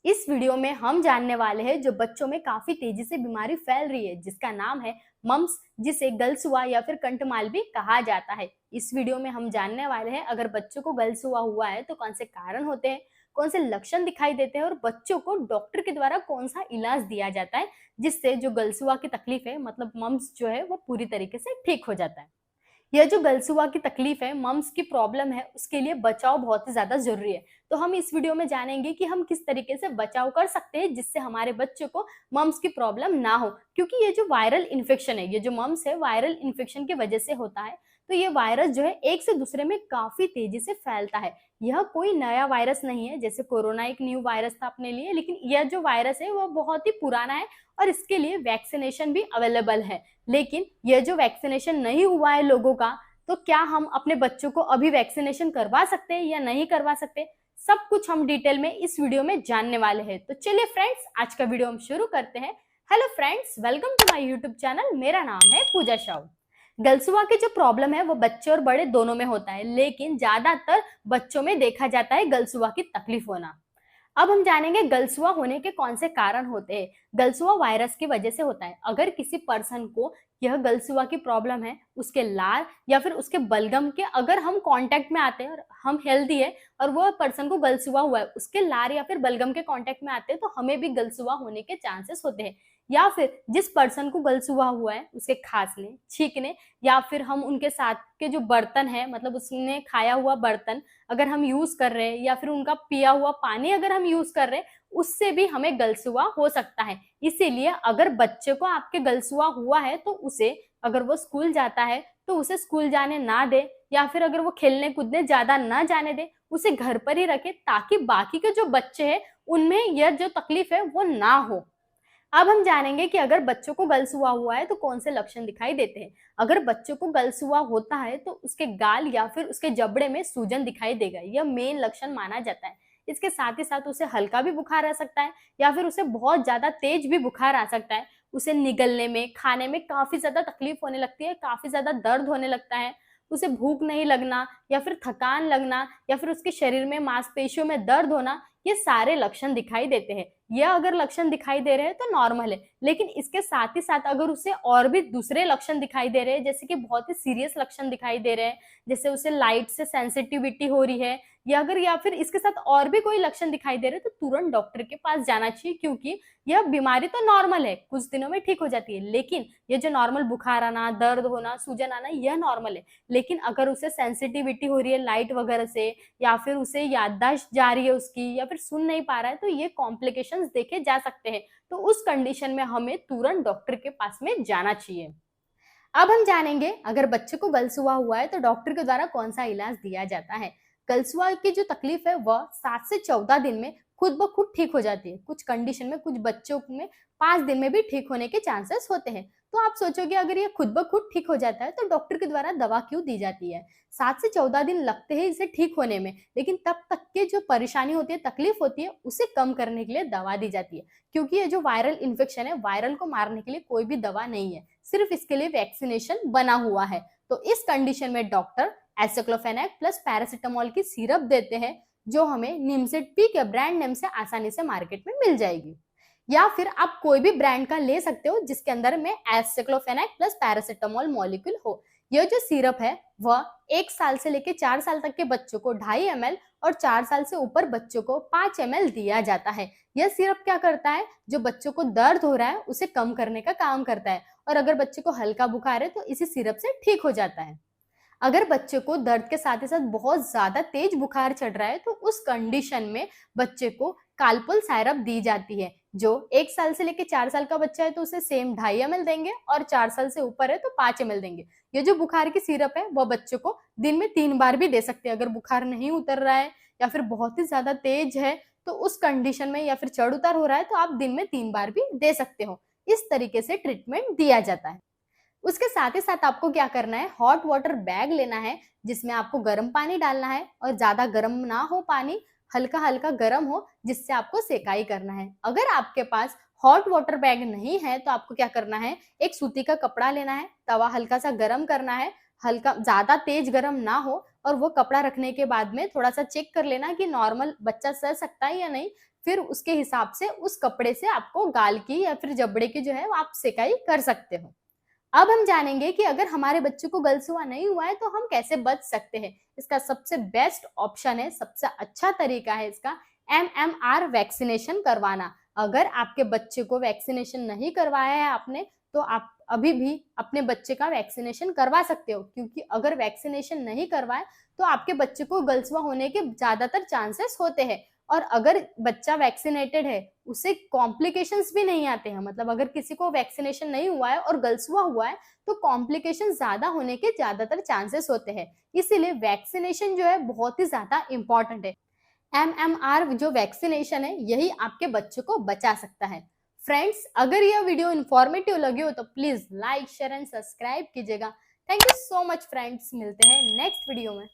इस वीडियो में हम जानने वाले हैं जो बच्चों में काफी तेजी से बीमारी फैल रही है जिसका नाम है मम्स, जिसे गलसुआ या फिर कंठमाल भी कहा जाता है। इस वीडियो में हम जानने वाले हैं अगर बच्चों को गलसुआ हुआ है तो कौन से कारण होते हैं, कौन से लक्षण दिखाई देते हैं और बच्चों को डॉक्टर के द्वारा कौन सा इलाज दिया जाता है जिससे जो गलसुआ की तकलीफ है मतलब मम्स जो है वो पूरी तरीके से ठीक हो जाता है। यह जो गलसुआ की तकलीफ है, मम्स की प्रॉब्लम है, उसके लिए बचाव बहुत ही ज़्यादा ज़रूरी है। तो हम इस वीडियो में जानेंगे कि हम किस तरीके से बचाव कर सकते हैं जिससे हमारे बच्चों को मम्स की प्रॉब्लम ना हो। क्योंकि ये जो वायरल इन्फेक्शन है, ये जो मम्स है वायरल इन्फेक्शन की वजह से होता है। तो ये वायरस जो है एक से दूसरे में काफ़ी तेज़ी से फैलता है। यह कोई नया वायरस नहीं है, जैसे कोरोना एक न्यू वायरस था अपने लिए, लेकिन यह जो वायरस है वो बहुत ही पुराना है और इसके लिए वैक्सीनेशन भी अवेलेबल है। लेकिन ये जो वैक्सीनेशन नहीं हुआ है लोगों का, तो क्या हम अपने बच्चों को अभी वैक्सीनेशन करवा सकते हैं या नहीं करवा सकते, सब कुछ हम डिटेल में इस वीडियो में जानने वाले हैं। तो चलिए फ्रेंड्स, आज का वीडियो हम शुरू करते हैं। Hello friends, welcome to my YouTube channel. मेरा नाम है पूजा शाह। गलसुआ की जो प्रॉब्लम है वो बच्चे और बड़े दोनों में होता है, लेकिन ज्यादातर बच्चों में देखा जाता है गलसुआ की तकलीफ होना। अब हम जानेंगे गलसुआ होने के कौन से कारण होते हैं। गलसुआ वायरस की वजह से होता है। अगर किसी पर्सन को यह गलसुआ की प्रॉब्लम है, उसके लार या फिर उसके बलगम के अगर हम कांटेक्ट में आते हैं और हम हेल्दी है और वो पर्सन को गलसुआ हुआ है, उसके लार या फिर बलगम के कांटेक्ट में आते हैं, तो हमें भी गलसुआ होने के चांसेस होते हैं। या फिर जिस पर्सन को गलसुआ हुआ है उसके खांसने, छींकने या फिर हम उनके साथ के जो बर्तन है मतलब उसने खाया हुआ बर्तन अगर हम यूज कर रहे हैं या फिर उनका पिया हुआ पानी अगर हम यूज कर रहे हैं, उससे भी हमें गलसुआ हो सकता है। इसीलिए अगर बच्चे को आपके गलसुआ हुआ है तो उसे, अगर वो स्कूल जाता है तो उसे स्कूल जाने ना दे, या फिर अगर वो खेलने कूदने ज्यादा ना जाने दे, उसे घर पर ही रखे ताकि बाकी के जो बच्चे हैं उनमें यह जो तकलीफ है वो ना हो। अब हम जानेंगे कि अगर बच्चों को गलसुआ हुआ है तो कौन से लक्षण दिखाई देते हैं। अगर बच्चों को गलसुआ होता है तो उसके गाल या फिर उसके जबड़े में सूजन दिखाई देगा, यह मेन लक्षण माना जाता है। इसके साथ ही साथ उसे हल्का भी बुखार आ सकता है या फिर उसे बहुत ज्यादा तेज भी बुखार आ सकता है। उसे निगलने में, खाने में काफी ज्यादा तकलीफ होने लगती है, काफी ज्यादा दर्द होने लगता है। उसे भूख नहीं लगना या फिर थकान लगना या फिर उसके शरीर में मांसपेशियों में दर्द होना, ये सारे लक्षण दिखाई देते हैं। यह अगर लक्षण दिखाई दे रहे हैं तो नॉर्मल है, लेकिन इसके साथ ही साथ अगर उसे और भी दूसरे लक्षण दिखाई दे रहे हैं, जैसे कि बहुत ही सीरियस लक्षण दिखाई दे रहे हैं, जैसे उसे लाइट से सेंसिटिविटी हो रही है, या फिर इसके साथ और भी कोई लक्षण दिखाई दे रहे हैं, तो तुरंत डॉक्टर के पास जाना चाहिए। क्योंकि यह बीमारी तो नॉर्मल है, कुछ दिनों में ठीक हो जाती है, लेकिन ये जो नॉर्मल बुखार आना, दर्द होना, सूजन आना, यह नॉर्मल है। लेकिन अगर उसे सेंसिटिविटी हो रही है लाइट वगैरह से, या फिर उसे याददाश्त जा रही है उसकी, या फिर सुन नहीं पा रहा है, तो ये कॉम्प्लिकेशंस देखे जा सकते हैं। तो उस कंडीशन में हमें तुरंत डॉक्टर के पास में जाना चाहिए। अब हम जानेंगे अगर बच्चे को गलसुआ हुआ है तो डॉक्टर के द्वारा कौन सा इलाज दिया जाता है। गलसुआ की जो तकलीफ है वह 7 से 14 दिन में खुद ब खुद ठीक हो जाती है। कुछ कंडीशन में, कुछ बच्चों में 5 दिन में भी ठीक होने के चांसेस होते हैं। तो आप सोचोगे अगर ये खुद ब खुद ठीक हो जाता है तो डॉक्टर के द्वारा दवा क्यों दी जाती है। 7 से 14 दिन लगते हैं इसे ठीक होने में, लेकिन तब तक के जो परेशानी होती है, तकलीफ होती है, उसे कम करने के लिए दवा दी जाती है। क्योंकि ये जो वायरल इन्फेक्शन है, वायरल को मारने के लिए कोई भी दवा नहीं है, सिर्फ इसके लिए वैक्सीनेशन बना हुआ है। तो इस कंडीशन में डॉक्टर एसाइक्लोफेनेक प्लस पैरासिटामोल की सिरप देते हैं, जो हमें निमसेट पी के ब्रांड नेम से आसानी से मार्केट में मिल जाएगी। या फिर आप कोई भी ब्रांड का ले सकते हो जिसके अंदर में एसाइक्लोफेनेक प्लस पैरासिटामोल मॉलिक्यूल हो। यह जो सिरप है वह 1 साल से लेकर 4 साल तक के बच्चों को 2.5 ml और 4 साल से ऊपर बच्चों को 5 ml दिया जाता है। यह सिरप क्या करता है, जो बच्चों को दर्द हो रहा है उसे कम करने का काम करता है, और अगर बच्चे को हल्का बुखार है तो इसी सिरप से ठीक हो जाता है। अगर बच्चे को दर्द के साथ ही साथ बहुत ज्यादा तेज बुखार चढ़ रहा है तो उस कंडीशन में बच्चे को कालपोल सायरप दी जाती है। जो 1 साल से लेकर 4 साल का बच्चा है तो उसे सेम 2.5 ml देंगे, और 4 साल से ऊपर है तो 5 ml देंगे। ये जो बुखार की सिरप है वह बच्चे को दिन में 3 बार भी दे सकते हैं। अगर बुखार नहीं उतर रहा है या फिर बहुत ही ज्यादा तेज है तो उस कंडीशन में, या फिर चढ़ उतार हो रहा है, तो आप दिन में 3 बार भी दे सकते हो। इस तरीके से ट्रीटमेंट दिया जाता है। उसके साथ ही साथ आपको क्या करना है, हॉट वाटर बैग लेना है जिसमें आपको गर्म पानी डालना है, और ज्यादा गर्म ना हो पानी, हल्का हल्का गर्म हो, जिससे आपको सेकाई करना है। अगर आपके पास हॉट वाटर बैग नहीं है तो आपको क्या करना है, एक सूती का कपड़ा लेना है, तवा हल्का सा गर्म करना है, हल्का, ज्यादा तेज गर्म ना हो, और वो कपड़ा रखने के बाद में थोड़ा सा चेक कर लेना कि नॉर्मल बच्चा सह सकता है या नहीं। फिर उसके हिसाब से उस कपड़े से आपको गाल की या फिर जबड़े की जो है वो आप सेकाई कर सकते हो। अब हम जानेंगे कि अगर हमारे बच्चे को गलस हुआ नहीं हुआ है तो हम कैसे बच सकते हैं। इसका सबसे बेस्ट ऑप्शन है, सबसे अच्छा तरीका है इसका MMR वैक्सीनेशन करवाना। अगर आपके बच्चे को वैक्सीनेशन नहीं करवाया है आपने, तो आप अभी भी अपने बच्चे का वैक्सीनेशन करवा सकते हो, क्योंकि अगर वैक्सीनेशन नहीं करवाए तो आपके बच्चे को गलसुआ होने के ज्यादातर चांसेस होते हैं। और अगर बच्चा वैक्सीनेटेड है उसे कॉम्प्लिकेशंस भी नहीं आते हैं। मतलब अगर किसी को वैक्सीनेशन नहीं हुआ है और गलसुआ हुआ है तो कॉम्प्लिकेशन ज्यादा होने के ज्यादातर चांसेस होते हैं। इसीलिए वैक्सीनेशन जो है बहुत ही ज्यादा इंपॉर्टेंट है। MMR जो वैक्सीनेशन है यही आपके बच्चे को बचा सकता है। फ्रेंड्स, अगर यह वीडियो इंफॉर्मेटिव लगी हो तो please like, share and subscribe कीजिएगा। Thank you so much friends, मिलते हैं नेक्स्ट वीडियो में।